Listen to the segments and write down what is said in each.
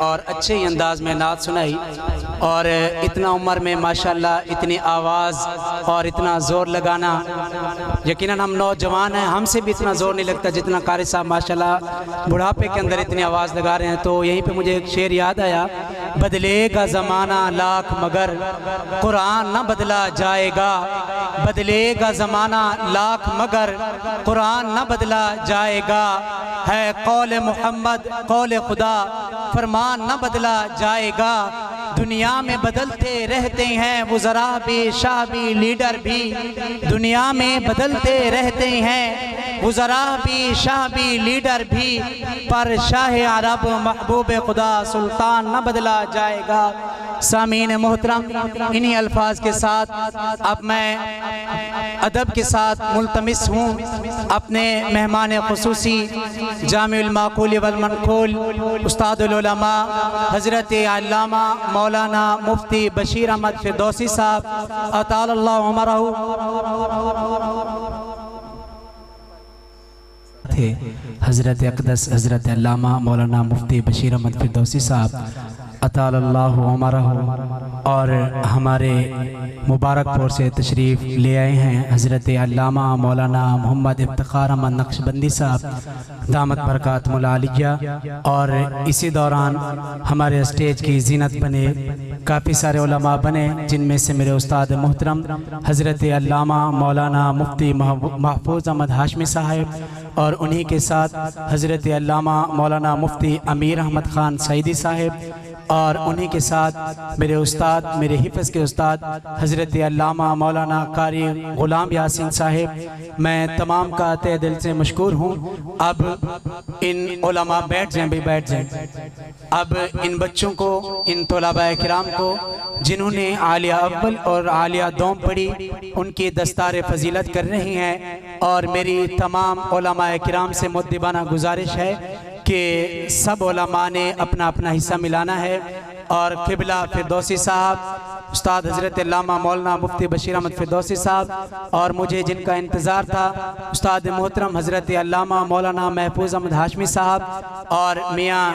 और अच्छे ही अंदाज में नात सुनाई। और इतना उम्र में माशाल्लाह इतनी आवाज़ और इतना ज़ोर लगाना, यकीनन हम नौजवान हैं, हमसे भी इतना ज़ोर नहीं लगता जितना कारी साहब माशाल्लाह बुढ़ापे के अंदर इतनी आवाज़ लगा रहे हैं। तो यहीं पे मुझे एक शेर याद आया, बदलेगा ज़माना लाख मगर कुरान न बदला जाएगा। बदलेगा ज़माना लाख मगर कुरान न बदला जाएगा। है कौल मोहम्मद कौल खुदा फरमान न बदला जाएगा। दुनिया में बदलते रहते हैं वुज़रा भी, शाह भी, लीडर भी। दुनिया में बदलते रहते हैं वुज़रा भी, शाह भी, लीडर भी, पर शाह अरब महबूब खुदा सुल्तान न बदला जाएगा। सामीन मोहतरम, इन्हीं अल्फाज के साथ अब मैं अदब के साथ मुल्तमिस हूँ अपने मेहमान खुसूसी जामिउल माक़ूल वल मनक़ूल उस्तादुल उलमा हज़रत अल्लामा मौलाना मुफ्ती बशीर अहमद फ़िरदौसी साहब अतालल्लाहु उमरहू थे। हज़रत अक़दस हज़रत अल्लामा मौलाना मुफ्ती बशीर अहमद फ़िरदौसी साहब अतालल्लाहु उमरहू और हमारे मुबारकपुर से तशरीफ़ ले आए हैं हज़रत अल्लामा मौलाना मोहम्मद इफ्तिखार अहमद नक्शबंदी साहब दामत बरकातुहुल आलिया। और इसी दौरान हमारे स्टेज की ज़ीनत बने काफ़ी सारे उलमा बने, जिनमें से मेरे उस्ताद मोहतरम हज़रत अल्लामा मौलाना मुफ्ती महफूज़ अहमद हाशमी साहब, और उन्हीं के साथ हज़रत अल्लामा मौलाना मुफ्ती अमीर अहमद ख़ान सईदी साहब, और उन्हीं के साथ मेरे उस्ताद मेरे हिफ़्ज़ के उस्ताद हज़रत अल्लामा मौलाना कारी ग़ुलाम यासीन साहब। मैं तमाम का तहे दिल से मशकूर हूँ। अब इन उलमा बैठ जाएं, भी बैठ जाएं। अब इन बच्चों को, इन तलबा किराम को जिन्होंने आलिया अव्वल और आलिया दोम पढ़ी, उनकी दस्तार फजीलत कर रही हैं। और मेरी तमाम उलमा किराम से मुद्दिबाना गुजारिश है कि सब उलमा ने अपना अपना हिस्सा मिलाना है। और क़िबला फ़िरदौसी साहब, उस्ताद हज़रत अल्लामा मौलाना मुफ्ती बशीर अहमद फ़िरदौसी साहब, और मुझे जिनका इंतज़ार था उस्ताद मोहतरम हज़रत अल्लामा मौलाना महफूज़ अहमद हाशमी साहब, और मियाँ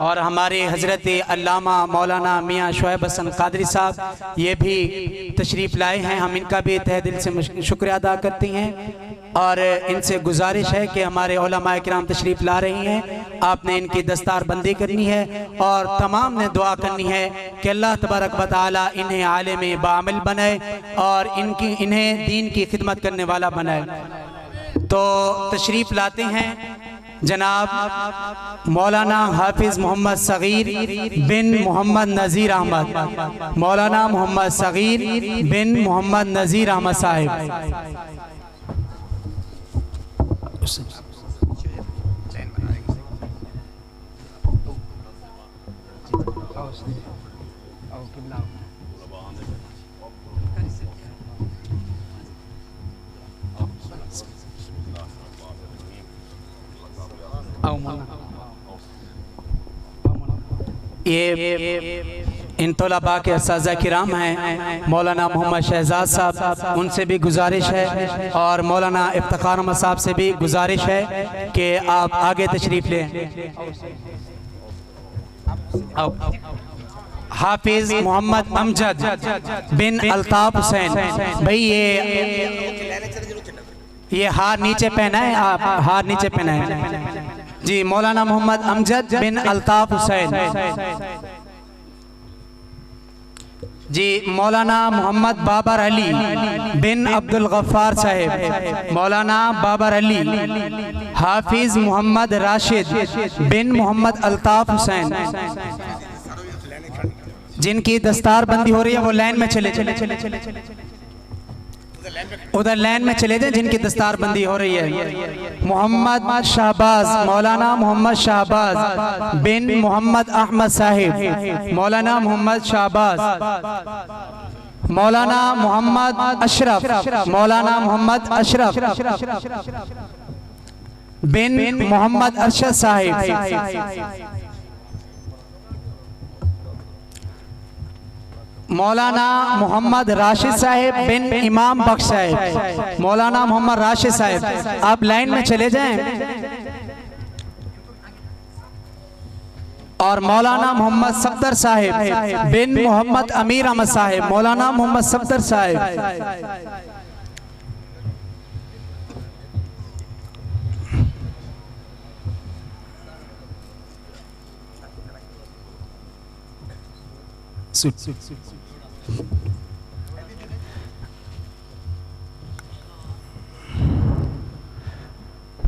और हमारे हज़रत अल्लामा मौलाना मियाँ शुएब हसन कादरी साहब, ये भी तशरीफ़ लाए हैं। हम इनका भी तहे दिल से शुक्रिया अदा करती हैं। और इनसे गुजारिश है कि हमारे उलमा किराम तशरीफ़ ला रही हैं, आपने इनकी दस्तार बंदी करनी है और तमाम ने दुआ करनी है कि अल्लाह तबारक व तआला इन्हें आलिम बामिल बनाए और इन्हें दीन की खिदमत करने वाला बनाए। तो तशरीफ़ लाते हैं जनाब मौलाना हाफिज़ मोहम्मद सगीर बिन मोहम्मद नज़ीर अहमद, मौलाना मोहम्मद सगीर बिन मोहम्मद नज़ीर अहमद साहिब। ये इन तलबा के असाज़ा किराम हैं मौलाना मोहम्मद शहजाद साहब, उनसे भी गुजारिश है, और मौलाना इफ्तिखार अहमद साहब से भी गुजारिश है कि आप आगे तशरीफ़ लें। हाफिज़ मोहम्मद अमजद बिन अल्ताफ़ हुसैन भाई, ये हार नीचे पहना है, आप हार नीचे पहना है जी। मौलाना मोहम्मद अमजद बिन अल्ताफ़ हुसैन जी। मौलाना मोहम्मद बाबर अली बिन अब्दुल गफ्फार साहिब, मौलाना बाबर अली। हाफिज़ मोहम्मद राशिद बिन मोहम्मद अल्ताफ़ हुसैन, जिनकी दस्तार बंदी हो रही है वो लाइन में चले उधर लाइन में चले जाए जिनकी दस्तार बंदी हो रही है। मोहम्मद शाहबाज, मौलाना मोहम्मद शाहबाज बिन मोहम्मद अहमद साहिब, मौलाना मोहम्मद शाहबाज। मौलाना मोहम्मद अशरफ, मौलाना मोहम्मद अशरफ बिन मोहम्मद अरशद साहिब। मौलाना मोहम्मद राशिद साहिब बिन इमाम बख्श साहिब, मौलाना मोहम्मद राशिद साहिब, आप लाइन में चले जाएं। और मौलाना मोहम्मद सफदर साहिब बिन मोहम्मद अमीर अहमद साहिब, मौलाना मोहम्मद सफदर साहिब।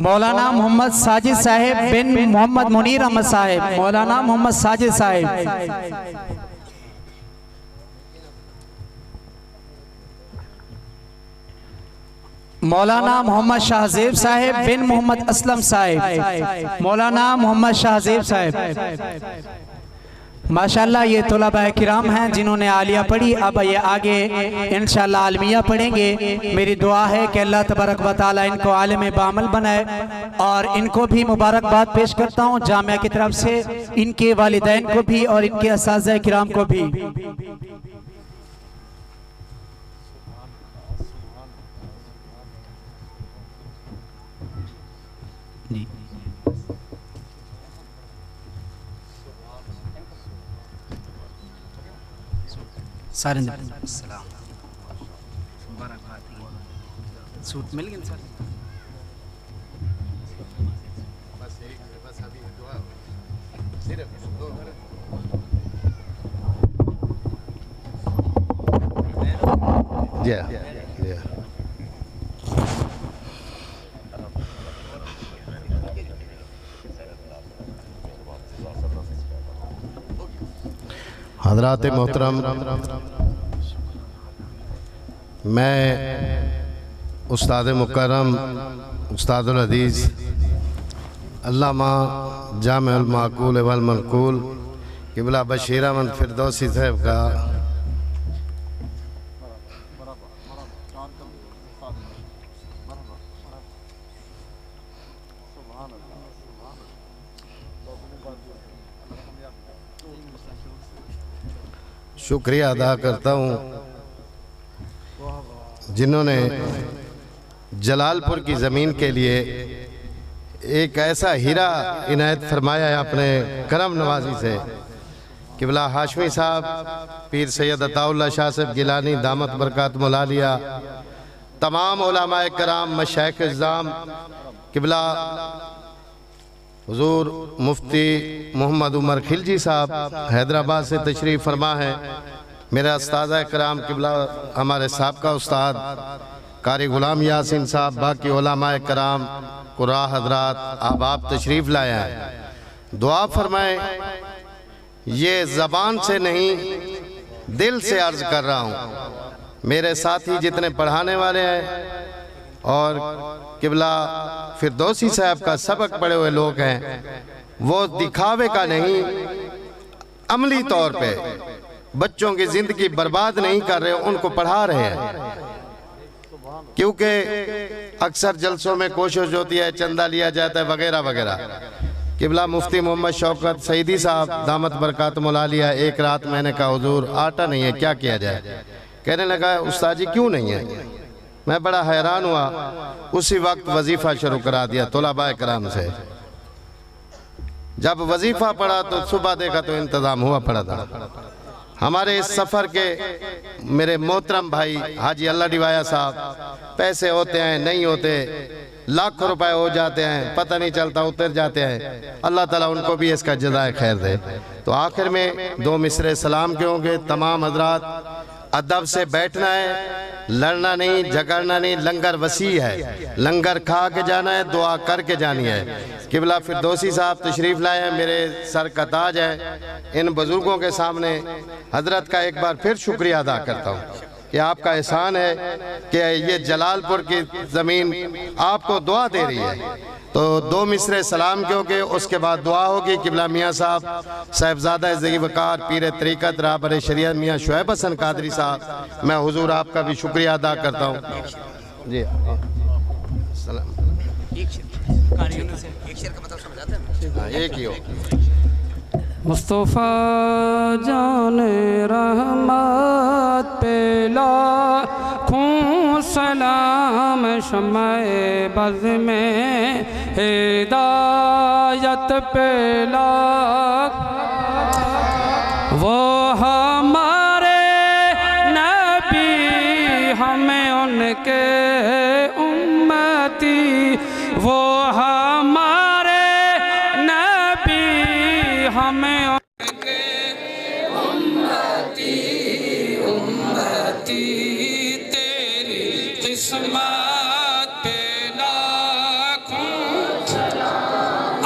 मौलाना मोहम्मद साजिद साहिब बिन मोहम्मद मुनीर अहमद साहिब, मौलाना मोहम्मद साजिद साहिब। मौलाना मोहम्मद शाहजेब साहिब बिन मोहम्मद असलम साहिब, मौलाना मोहम्मद शाहजेब साहिब। माशाल्लाह ये तलबा किराम हैं जिन्होंने आलिया पढ़ी। अब ये आगे इंशाल्लाह आलमिया पढ़ेंगे। मेरी दुआ है कि अल्लाह तबारक व तआला इनको आलिम बामल बनाए और इनको भी मुबारकबाद पेश करता हूँ जामिया की तरफ से, इनके वालिदैन को भी और इनके असातिज़ा किराम को भी। सारे सूट मिल गए सर। हज़रात मोहतरम, मैं उस्ताद मुकर्रम उस्तादुल हदीस अल्लामा जामिउल माक़ूल वल मनक़ूल क़िबला बशीर अहमद फ़िरदौसी साहब का शुक्रिया अदा करता हूँ जिन्होंने जलालपुर की ज़मीन के लिए एक ऐसा हीरा इनायत फरमाया है अपने करम नवाजी से। क़िबला हाशमी साहब, पीर सैयद अताउल्लाह शाह साहब गिलानी दामत बरकातुहुल आलिया, तमाम उलमाए कराम, मशाइख इज़्ज़ाम, क़िबला हुज़ूर मुफ्ती मोहम्मद उमर खिलजी साहब हैदराबाद से तशरीफ़ फरमा है। मेरा उस्ताद कराम क़िबला हमारे साबका उस्ताद कारी गुलाम यासीन साहब, बाकी उलमाए कराम, कुर्रा हज़रात अहबाब तशरीफ़ लाया है। दुआ फरमाएं, ये ज़बान से नहीं दिल से अर्ज़ कर रहा हूँ। मेरे साथी जितने पढ़ाने वाले हैं और क़िबला फ़िरदौसी साहब का सबक पढ़े हुए लोग हैं, वो दिखावे का नहीं, अमली तौर पे बच्चों की ज़िंदगी बर्बाद नहीं कर रहे, उनको पढ़ा रहे हैं। क्योंकि अक्सर जलसों में कोशिश होती है चंदा लिया जाता है वगैरह वगैरह। क़िबला मुफ्ती मोहम्मद शौकत सईदी साहब दामत बरकातुहुल आलिया, एक रात मैंने कहा हुजूर आटा नहीं है, क्या किया जाए? कहने लगा उस्ताद जी क्यों नहीं है? मैं बड़ा हैरान हुआ। उसी वक्त वजीफ़ा शुरू करा दिया तलबा कराम से। जब वजीफ़ा पढ़ा तो सुबह देखा तो इंतज़ाम हुआ पड़ा था। हमारे इस सफ़र के मेरे मोहतरम भाई हाजी अल्लाह डिवाया साहब, पैसे होते हैं नहीं होते, लाखों रुपए हो जाते हैं, पता नहीं चलता, उतर जाते हैं। अल्लाह ताला उनको भी इसका जज़ाए खैर दे। तो आखिर में दो मिसरे सलाम के होंगे। तमाम हजरात अदब से बैठना है, लड़ना नहीं, झगड़ना नहीं। लंगर वसी है, लंगर खा के जाना है, दुआ करके जानी है। क़िबला फ़िरदौसी साहब तशरीफ़ लाए हैं, मेरे सर का ताज है। इन बुज़ुर्गों के सामने हजरत का एक बार फिर शुक्रिया अदा करता हूँ कि आपका एहसान है कि ये जलालपुर की ज़मीन आपको दुआ दे रही है। तो दो मिसरे सलाम के होंगे, उसके बाद दुआ होगी। क़िबला मियाँ साहब साहिबजादा ज़ी वक़ार पीर तरीक़त राहबर शरीयत मियाँ शुएब हसन कादरी साहब, मैं हुजूर आपका भी शुक्रिया अदा करता हूँ जी। सलाम। एक ही हो। मुस्तफ़ा जान रहमत पे लाखों सलाम, शम्ए बज़ में हिदायत पे लाख वो हमारे नबी हमें उनके उम्मती वो हमारे नबी हमें उनके उम्मती उम्मती तेरी किस्मत पे लाखों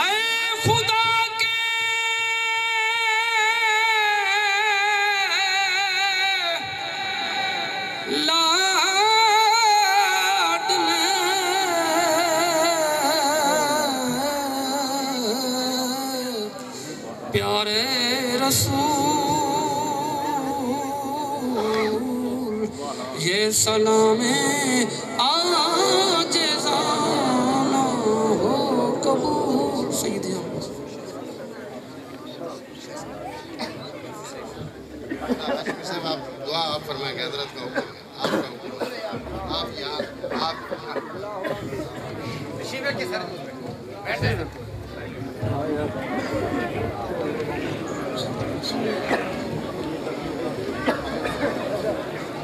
ऐ खुदा के लाडले प्यारे रसूल ये सलामे आज जाना हो कबूल सईद आप दुआ आप फरमाएंगे हजरत का हुक्म है आप यहाँ आप बैठे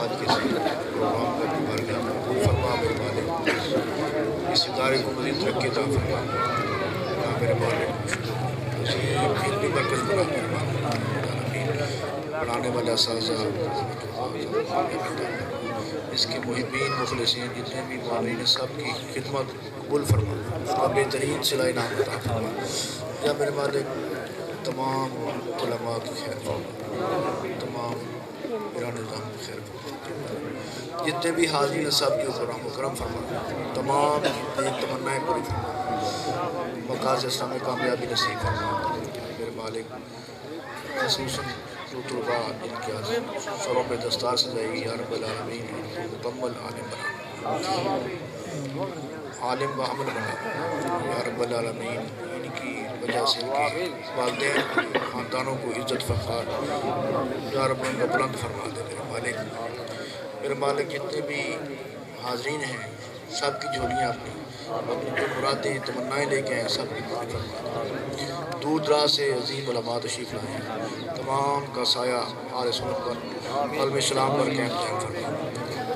आज के प्रोग्राम का मुबारक फरमा मेरे मालिक इस इदारे को मज़ीद तरक्की अता फरमा मेरे मालिक इल्मी मरकज़ बना मेरे मालिक पढ़ाने वाला साजा इसके मुहिब्बीन मुखलिसीन जितने भी मामीन सब की खिदमत कबूल फरमा और बेहतरीन सिलाई नाम अता फरमा या मेरे मालिक तमाम उलमा की खैर फरमा तमाम मेरा निज़ाम की खैर फरमा जितने भी हाज़रीन सब के ऊपर रहम करम फरमा तमाम की तमन्नाएँ पूरी फरमा मकाज़ इस्लाम में कामयाबी नसीब फरमा मेरे मालिक ख़ुसूसन जो तलबा इनके सरों पे दस्तार सजाएगी या रब्बल आलमीन इनको मुकम्मल आलिम बना आलिम व अमल बना या रब्बल आलमीन इनकी वजह से इनके वालिदैन ख़ानदानों को इज़्ज़त फ़ख़्र या रब उनका बुलंद फरमा दे मेरे मालिक जितने भी हाज़रीन हैं सब की झोलियाँ अपनी जो मुरादें तमन्नाएँ लेके आए सब की पूरी फरमा दूर दराज से अजीम उलमा तशरीफ़ लाए हैं तमाम का साया आले सुन्नत पर क़ल्ब इस्लाम पर क़याम दायम फरमा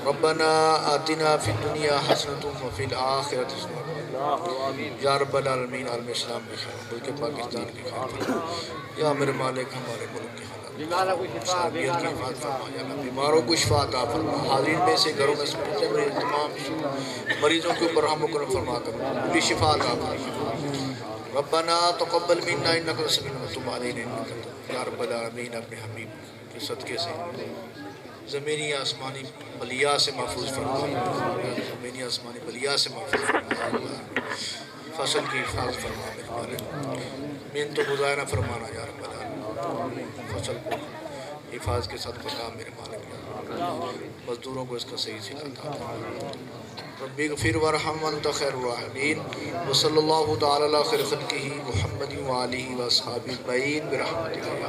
रब्बना आतिना फिद दुनिया हसनतुन व फिल आखिरति या रब्बल आलमीन आलम इस्लाम के खैर मुल्क पाकिस्तान के खैर या मेरे मालिक हमारे मुल्क के साबियत की हिफाज़त फरमा या अल्लाह बीमारों को शिफा अता फरमा हाज़रीन में से घरों में से तमाम मरीज़ों के ऊपर रहम करम फरमा कर भी शिफा अता फरमा रब्बना तक़ब्बल मिन्ना इन्नका अंतस समीउल अलीम व तुब अलैना या रब्बल आलमीन अपने हबीब के सदक़े से ज़मीनी आसमानी बलिया से महफूज फरमा ज़मीनी आसमानी बलिया से महफूज फरमा फसल की हिफाज़त फरमा मेरे मालिक मेहनत गुज़ारा न फरमाना या रब्बल आलमीन फसल को हिफाज़त के साथ पका मेरे मालिक मज़दूरों को इसका सही सिला था रब्बी ग़फ़िर वरहम वअन्त खैरुर राहिमीन व सल्लल्लाहु तआला अला खैरि ख़ल्क़िही मुहम्मदिन व आलिहि व अस्हाबिही अजमईन बिरहमतिका या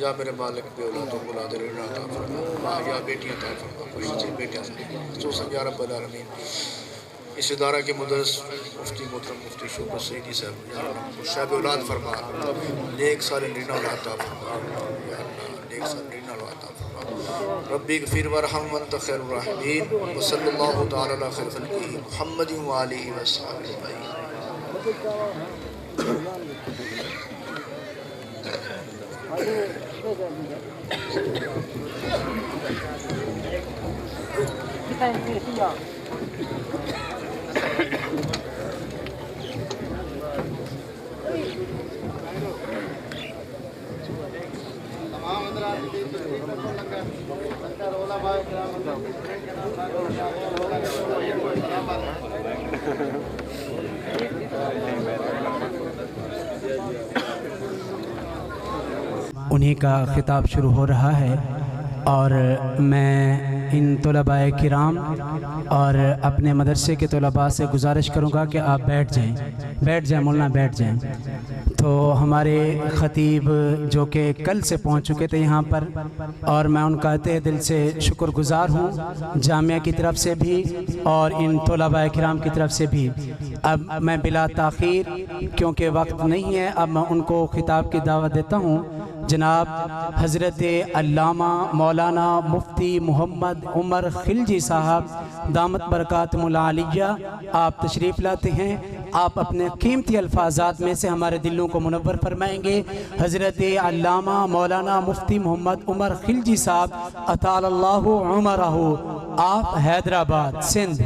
या मेरे मालिक पे औलादों को औलाद रहना अता फरमा या बेटियां अता फरमा खुशी से बेटियां खुसूसन या रब्बल आलमीन इस इदारा के मुदर्रिस मुफ्ती मोहतरम मुफ्ती शौकत सईदी साहब या अल्लाह शाब औलाद फरमा नेक सारे रीना औलाद अता फरमा या अल्लाह नेक सारे रीना औलाद अता फरमा रब्बी ग़फ़िर वरहम वअन्त खैरुर राहिमीन व सल्लल्लाहु तआला अला खैरि ख़ल्क़िही मुहम्मदिन व आलिहि व अस्हाबिही तमाम उन्हीं का खिताब शुरू हो रहा है और मैं इन तलबाए किराम और अपने मदरसे के तलबा से गुजारिश करूँगा कि आप बैठ जाएं मौलाना बैठ जाएं। तो हमारे ख़तीब जो कि कल से पहुँच चुके थे यहाँ पर और मैं उनका तहे दिल से शुक्रगुज़ार हूँ, जामिया की तरफ से भी और इन तलबाए किराम की तरफ से भी। अब मैं बिला ताख़ीर, क्योंकि वक्त नहीं है, अब मैं उनको खिताब की दावत देता हूँ। जनाब हज़रत अल्लामा मौलाना मुफ्ती मोहम्मद उमर खिलजी साहब दामत बरकातुहुल आलिया आप तशरीफ़ लाते हैं। आप अपने कीमती अल्फाजात में से हमारे दिलों को मुनव्वर फरमाएंगे। हज़रत अल्लामा मौलाना मुफ्ती मोहम्मद उमर खिलजी साहब अतालल्लाहु उमरहु, आप हैदराबाद सिंध।